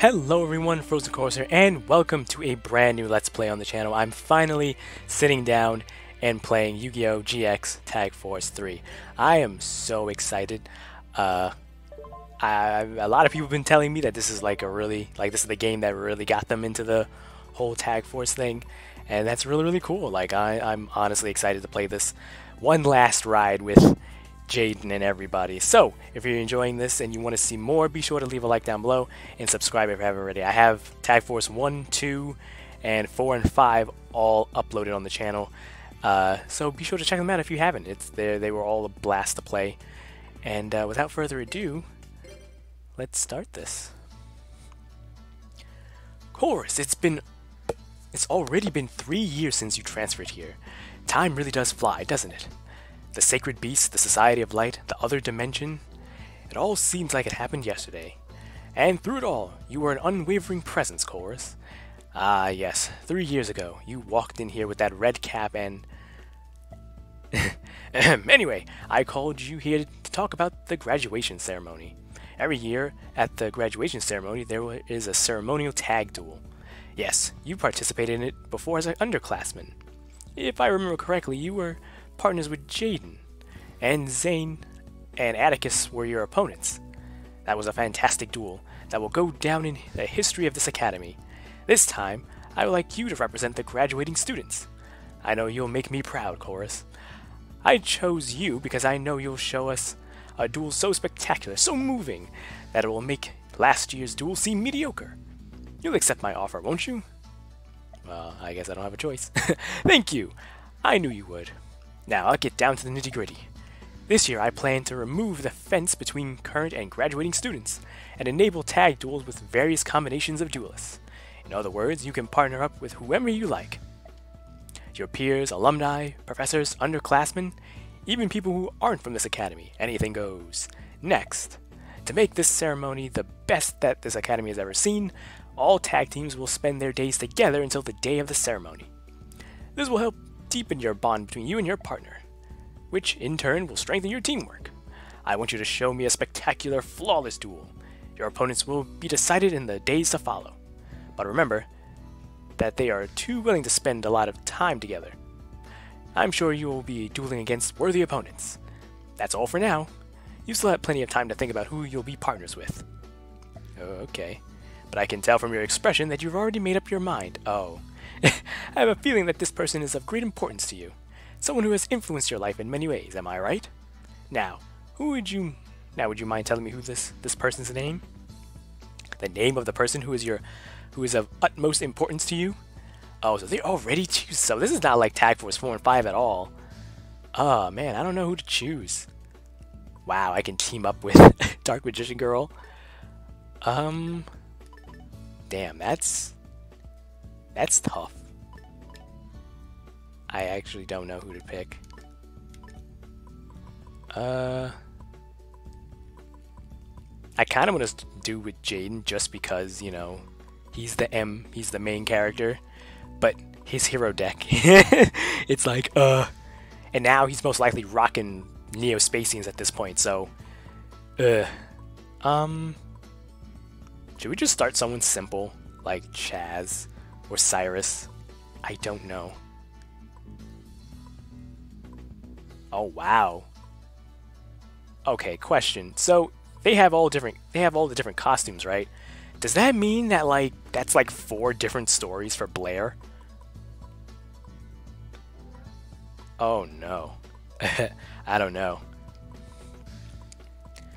Hello everyone, Frozen Chorus here, and welcome to a brand new Let's Play on the channel. I'm finally sitting down and playing Yu-Gi-Oh! GX Tag Force 3. I am so excited. A lot of people have been telling me that this is this is the game that really got them into the whole Tag Force thing, and that's really cool. I'm honestly excited to play this one last ride with Jaden and everybody. So, if you're enjoying this and you want to see more, be sure to leave a like down below and subscribe if you haven't already. I have Tag Force 1, 2, and 4 and 5 all uploaded on the channel. So be sure to check them out if you haven't. They were all a blast to play. And without further ado, let's start this. Chorus, it's already been 3 years since you transferred here. Time really does fly, doesn't it? The Sacred Beast, the Society of Light, the Other Dimension. It all seems like it happened yesterday. And through it all, you were an unwavering presence, Chorus. Ah, yes, 3 years ago, you walked in here with that red cap and... Anyway, I called you here to talk about the graduation ceremony. Every year, at the graduation ceremony, there is a ceremonial tag duel. Yes, you participated in it before as an underclassman. If I remember correctly, you were partners with Jaden, and Zane and Atticus were your opponents. That was a fantastic duel that will go down in the history of this academy. This time, I would like you to represent the graduating students. I know you'll make me proud, Chorus. I chose you because I know you'll show us a duel so spectacular, so moving, that it will make last year's duel seem mediocre. You'll accept my offer, won't you? Well, I guess I don't have a choice. Thank you. I knew you would. Now, I'll get down to the nitty-gritty. This year, I plan to remove the fence between current and graduating students, and enable tag duels with various combinations of duelists. In other words, you can partner up with whoever you like. Your peers, alumni, professors, underclassmen, even people who aren't from this academy. Anything goes. Next, to make this ceremony the best that this academy has ever seen, all tag teams will spend their days together until the day of the ceremony. This will help deepen your bond between you and your partner, which in turn will strengthen your teamwork. I want you to show me a spectacular, flawless duel. Your opponents will be decided in the days to follow. But remember that they are too willing to spend a lot of time together. I'm sure you will be dueling against worthy opponents. That's all for now. You still have plenty of time to think about who you'll be partners with. Okay, but I can tell from your expression that you've already made up your mind. Oh. I have a feeling that this person is of great importance to you. Someone who has influenced your life in many ways, am I right? Now, would you mind telling me who this person's name? The name of the person who is of utmost importance to you? Oh, so they already choose. So this is not like Tag Force 4 and 5 at all. Oh man, I don't know who to choose. Wow, I can team up with Dark Magician Girl. Damn, that's tough. I actually don't know who to pick. I kind of want to do with Jaden just because, you know, he's the main character, but his hero deck, it's like, and now he's most likely rocking Neo-Spacians at this point, so, should we just start someone simple, like Chaz or Cyrus? I don't know. Oh wow. Okay, question. So they have all the different costumes, right? Does that mean that that's 4 different stories for Blair? Oh no. I don't know.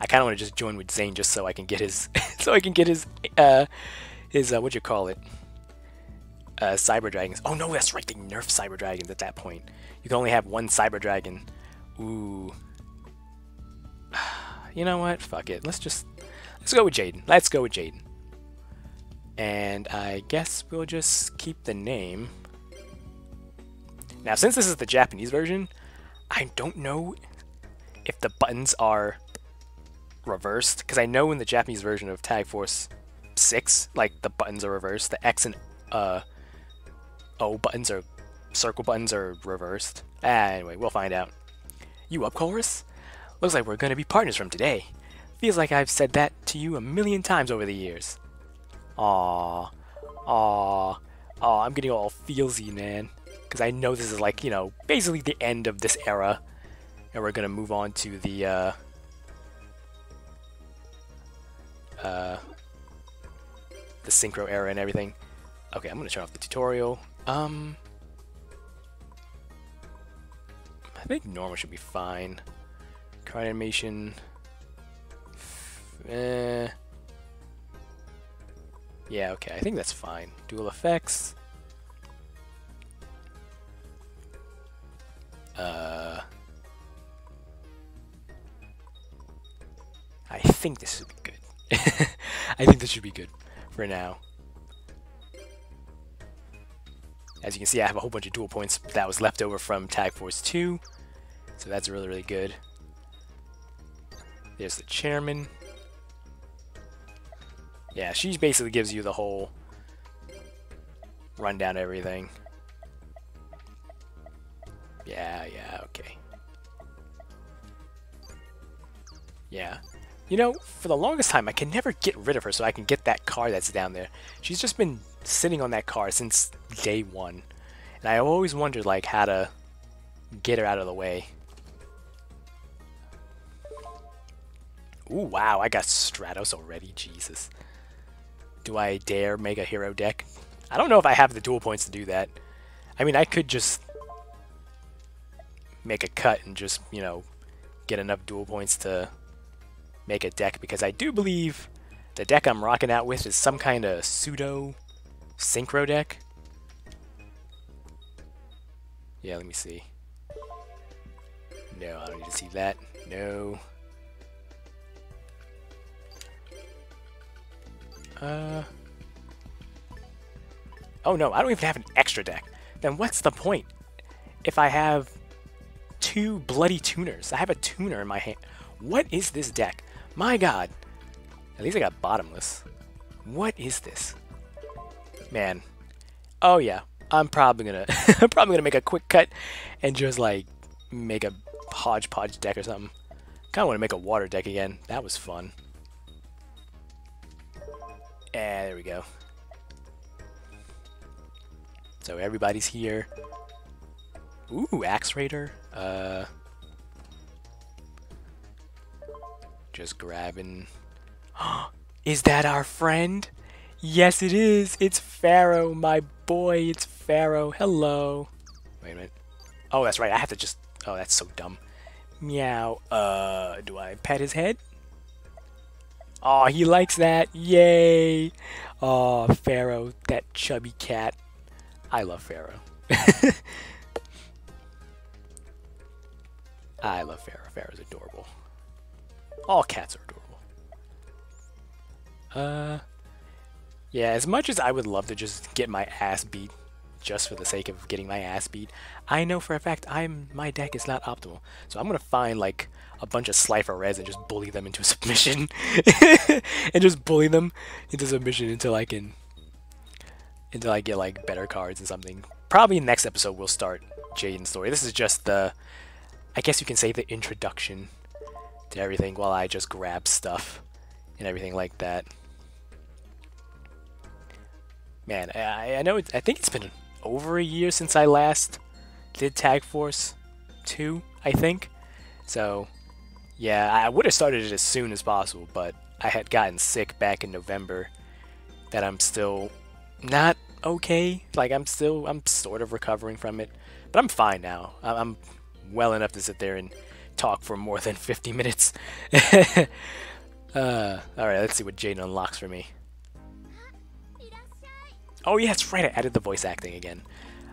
I kind of want to just join with Zane just so I can get his what you call it? Cyber Dragons. Oh no, that's right, they nerfed Cyber Dragons at that point. You can only have one Cyber Dragon. Ooh. You know what? Fuck it. Let's go with Jaden. Let's go with Jaden. And I guess we'll just keep the name. Now, since this is the Japanese version, I don't know if the buttons are reversed, because I know in the Japanese version of Tag Force 6, the buttons are reversed. The X and O buttons or circle buttons are reversed. Anyway, we'll find out. You up, Chorus? Looks like we're gonna be partners from today. Feels like I've said that to you a million times over the years. Aw. Aw. Aw, I'm getting all feelsy, man. Because I know this is like, you know, basically the end of this era. And we're going to move on to the synchro era and everything. Okay, I'm going to turn off the tutorial. I think normal should be fine. Card animation. Yeah, okay, I think that's fine. Dual effects. I think this should be good. I think this should be good for now. As you can see, I have a whole bunch of dual points that was left over from Tag Force 2. So that's really, really good. There's the chairman. Yeah, she basically gives you the whole rundown of everything. Yeah, okay. Yeah. You know, for the longest time, I can never get rid of her so I can get that car that's down there. She's just been sitting on that car since day one. And I always wondered, like, how to get her out of the way. Ooh, wow, I got Stratos already, Jesus. Do I dare make a hero deck? I don't know if I have the dual points to do that. I mean, I could just make a cut and just, you know, get enough dual points to make a deck, because I do believe the deck I'm rocking out with is some kind of pseudo synchro deck. Yeah, let me see. No, I don't need to see that. No. Oh no, I don't even have an extra deck. Then what's the point if I have 2 bloody tuners? I have a tuner in my hand. What is this deck? My god. At least I got bottomless. What is this? Man. Oh yeah. I'm probably gonna I'm probably gonna make a quick cut and just like make a hodgepodge deck or something. Kinda wanna make a water deck again. That was fun. There we go. So everybody's here. Ooh, Axe Raider. Just grabbing. Is that our friend? Yes, it is. It's Pharaoh, my boy. It's Pharaoh. Hello. Wait a minute. Oh, that's right. I have to just. Oh, that's so dumb. Meow. Do I pet his head? Oh, he likes that. Yay. Oh, Pharaoh, that chubby cat. I love Pharaoh. I love Pharaoh. Pharaoh's adorable. All cats are adorable. Yeah, as much as I would love to just get my ass beat just for the sake of getting my ass beat, I know for a fact my deck is not optimal. So I'm gonna find like a bunch of Slifer Reds and just bully them into a submission. And just bully them into submission until I get like better cards and something. Probably next episode we'll start Jaden's story. This is just the, I guess you can say, the introduction to everything while I just grab stuff and everything like that. Man, I know I think it's been over a year since I last did Tag Force 2, I think. So, yeah, I would have started it as soon as possible, but I had gotten sick back in November that I'm still not okay. Like, I'm sort of recovering from it, but I'm fine now. I'm well enough to sit there and talk for more than 50 minutes. Alright, let's see what Jaden unlocks for me. Oh yeah, that's right, I added the voice acting again.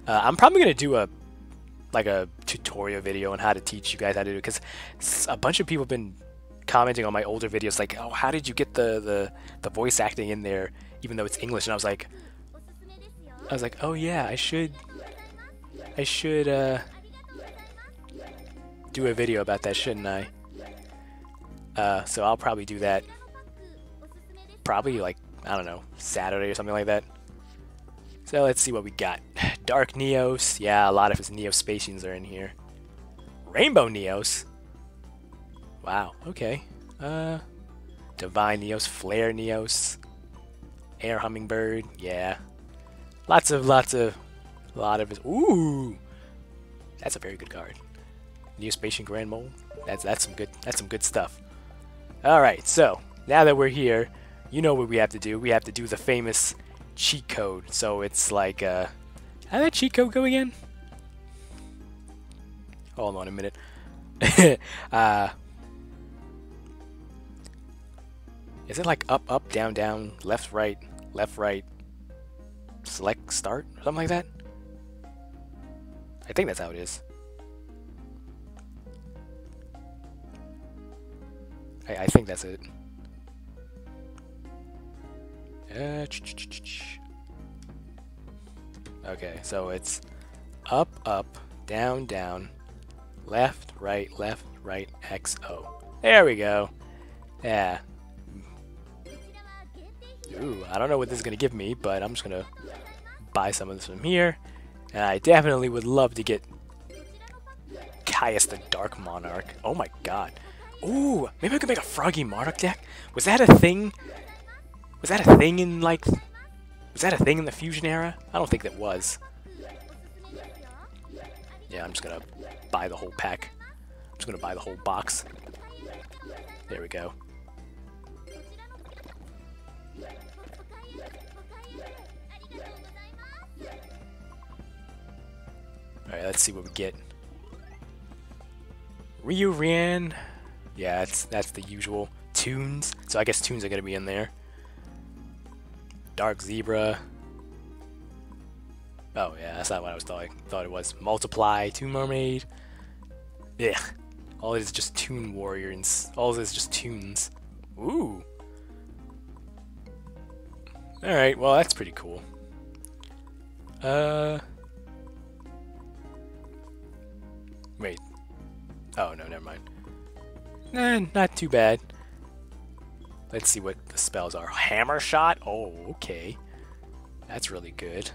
I'm probably going to do a tutorial video on how to teach you guys how to do it, because a bunch of people have been commenting on my older videos like, oh, how did you get the voice acting in there even though it's English? And I was like, oh yeah, I should do a video about that, shouldn't I? So I'll probably do that probably like, I don't know, Saturday or something like that. So let's see what we got. Dark Neos. Yeah, a lot of his Neospacians are in here. Rainbow Neos. Wow, okay. Divine Neos, Flare Neos. Air Hummingbird, yeah. A lot of it. Ooh, that's a very good card. Neospatian Grand Mole. That's some good stuff. All right, so now that we're here, you know what we have to do. We have to do the famous cheat code. So it's like, how did that cheat code go again? Hold on a minute. Is it like up, up, down, down, left, right, select, start, or something like that? I think that's how it is. I think that's it. Okay, so it's up, up, down, down, left, right, X, O. There we go. Yeah. Ooh, I don't know what this is going to give me, but I'm just going to buy some of this from here. And I definitely would love to get Caius the Dark Monarch. Oh my god. Ooh, maybe I could make a Froggy Monarch deck? Was that a thing? Was that a thing in, like... Was that a thing in the Fusion era? I don't think that was. Yeah, I'm just gonna buy the whole pack. I'm just gonna buy the whole box. There we go. Alright, let's see what we get. Ryu-Rian. Yeah, that's the usual. Toons. So I guess Toons are gonna be in there. Dark Zebra. Oh yeah, that's not what I was thought it was. Multiply, Toon Mermaid. Ugh. All it is just Toon Warrior and all it is just Toons. Ooh. Alright, well that's pretty cool. Wait. Oh no, never mind. Nah, not too bad. Let's see what the spells are. Hammer Shot? Oh, okay. That's really good.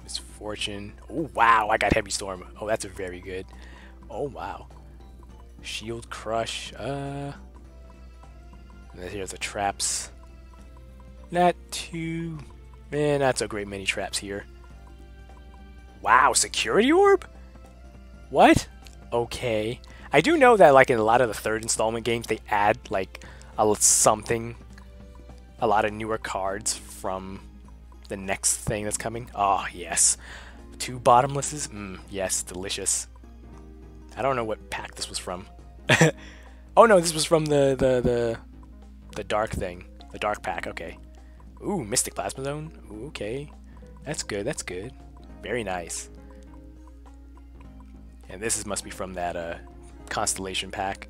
Misfortune. Oh, wow, I got Heavy Storm. Oh, that's very good. Oh, wow. Shield Crush. And then here's the traps. Not too... Man, not so great many traps here. Wow, Security Orb? What? Okay. I do know that, like, in a lot of the third installment games, they add, like, a lot of newer cards from the next thing that's coming. Oh, yes. 2 bottomlesses? Yes, delicious. I don't know what pack this was from. Oh, no, this was from the dark thing. The dark pack, okay. Ooh, Mystic Plasma Zone. Ooh, okay. That's good, that's good. Very nice. And this must be from that, Constellation pack.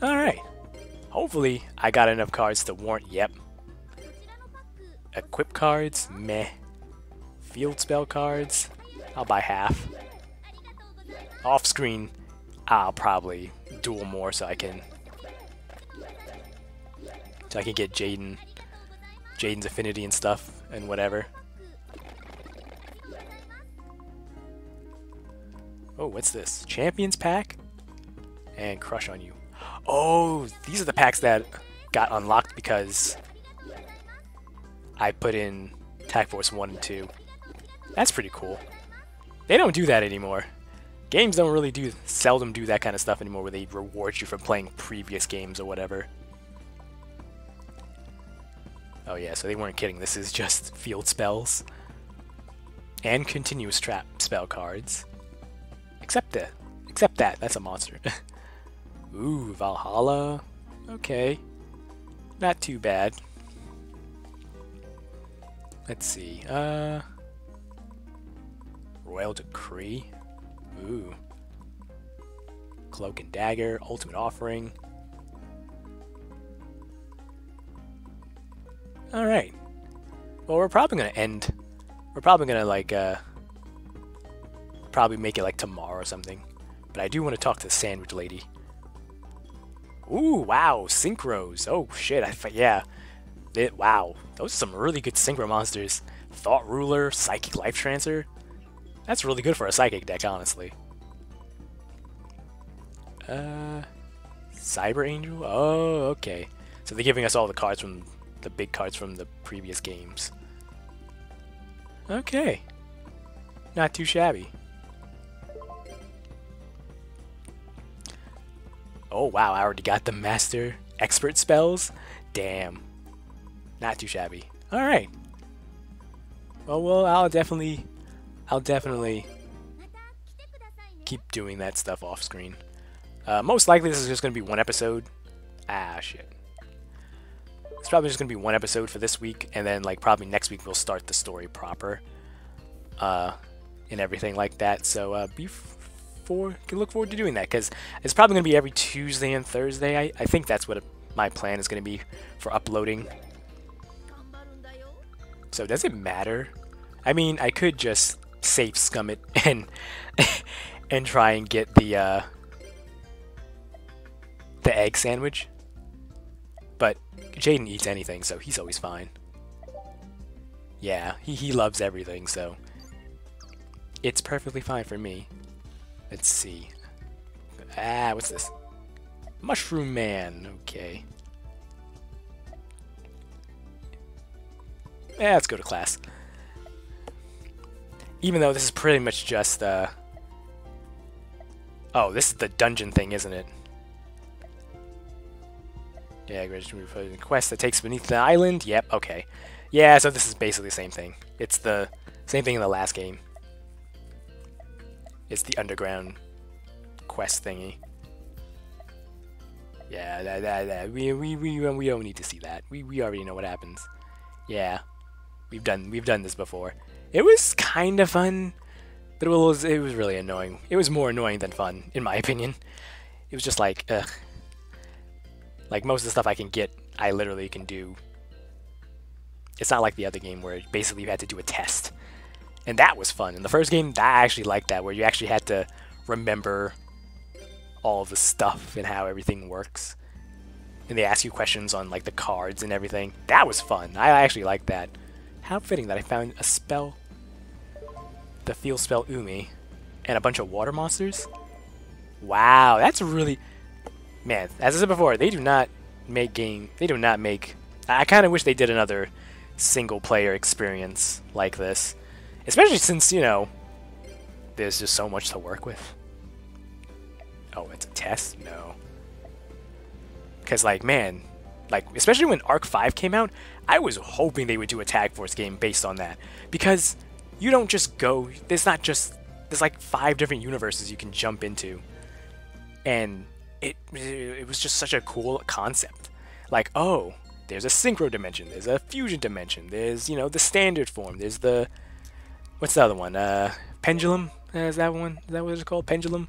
Alright. Hopefully, I got enough cards to warrant, yep. Equip cards, meh. Field spell cards, I'll buy half. Off screen, I'll probably duel more so I can get Jaden's affinity and stuff and whatever. Oh, what's this? Champions pack? And Crush on You. Oh, these are the packs that got unlocked because I put in Tag Force 1 and 2. That's pretty cool. They don't do that anymore. Games don't really seldom do that kind of stuff anymore where they reward you for playing previous games or whatever. Oh yeah, so they weren't kidding. This is just field spells. And continuous trap spell cards. Except that. That's a monster. Ooh, Valhalla. Okay. Not too bad. Let's see. Royal Decree. Ooh. Cloak and Dagger. Ultimate Offering. Alright. Well, we're probably gonna end. We're probably gonna, like, probably make it like tomorrow or something. But I do want to talk to the Sandwich Lady. Ooh, wow, Synchros. Oh shit, yeah. Wow, those are some really good Synchro monsters. Thought Ruler, Psychic Life Transfer. That's really good for a Psychic deck, honestly. Cyber Angel? Oh, okay. So they're giving us all the cards from the big cards from the previous games. Okay. Not too shabby. Oh wow, I already got the Master Expert spells? Damn. Not too shabby. Alright. Well, I'll definitely keep doing that stuff off screen. Most likely this is just going to be one episode. Ah, shit. It's probably just going to be one episode for this week, and then like probably next week we'll start the story proper. And everything like that. So can look forward to doing that, because it's probably going to be every Tuesday and Thursday. I think that's what my plan is going to be for uploading. So does it matter? I mean, I could just safe scum it and and try and get the egg sandwich. But Jaden eats anything, so he's always fine. Yeah, he loves everything, so it's perfectly fine for me. Let's see. Ah, what's this? Mushroom Man. Okay. Yeah, let's go to class. Even though this is pretty much just, oh, this is the dungeon thing, isn't it? Yeah, quest that takes beneath the island. Yep, okay. Yeah, so this is basically the same thing. It's the same thing in the last game. It's the underground quest thingy. Yeah, we don't need to see that. We already know what happens. Yeah, we've done this before. It was kind of fun, but it was really annoying. It was more annoying than fun, in my opinion. It was just like, ugh. Like most of the stuff I can get, I literally can do. It's not like the other game where basically you had to do a test. And that was fun. In the first game, I actually liked that, where you actually had to remember all of the stuff and how everything works. And they ask you questions on like the cards and everything. That was fun. I actually liked that. How fitting that I found a spell, the field spell Umi, and a bunch of water monsters. Wow, that's really... Man, as I said before, they do not make I kind of wish they did another single-player experience like this. Especially since, you know, there's just so much to work with. Oh, it's a test? No. Because, like, man, like, especially when Arc 5 came out, I was hoping they would do a Tag Force game based on that. Because you don't just go... There's like 5 different universes you can jump into. And it was just such a cool concept. Like, oh, there's a synchro dimension, there's a fusion dimension, there's, you know, the standard form, there's the... What's the other one? Pendulum? Is that one? Is that what it's called? Pendulum?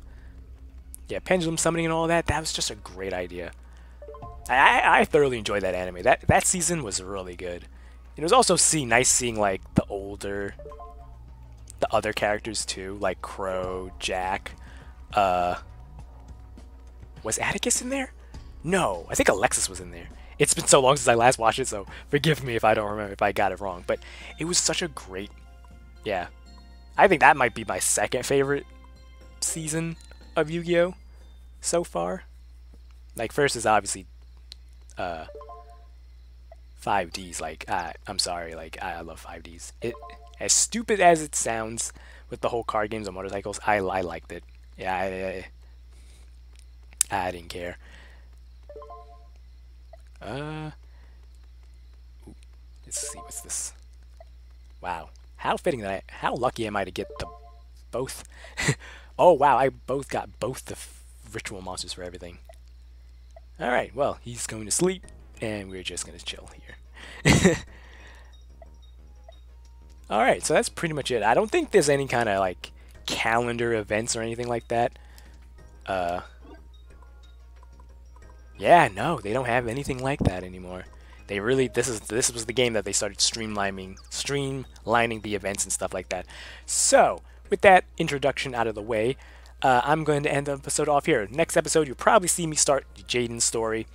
Yeah, pendulum summoning and all that. That was just a great idea. I thoroughly enjoyed that anime. That season was really good. It was also nice seeing like the other characters too, like Crow, Jack. Was Atticus in there? No, I think Alexis was in there. It's been so long since I last watched it, so forgive me if I don't remember, if I got it wrong. But it was such a great... Yeah. I think that might be my second favorite season of Yu-Gi-Oh! So far. Like, first is obviously 5Ds. Like, I'm sorry, like, I love 5Ds. As stupid as it sounds with the whole card games on motorcycles, I liked it. Yeah, I didn't care. Let's see, what's this? Wow. How fitting that how lucky am I to get the both? Oh wow, I got both the ritual monsters for everything. Alright, well, he's going to sleep, and we're just going to chill here. Alright, so that's pretty much it. I don't think there's any kind of, like, calendar events or anything like that. Yeah, no, they don't have anything like that anymore. They really, this was the game that they started streamlining the events and stuff like that. So, with that introduction out of the way, I'm going to end the episode off here. Next episode, you'll probably see me start Jaden's story,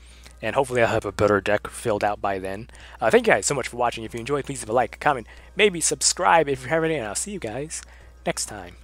and hopefully I'll have a better deck filled out by then. Thank you guys so much for watching. If you enjoyed, please leave a like, comment, maybe subscribe if you haven't, and I'll see you guys next time.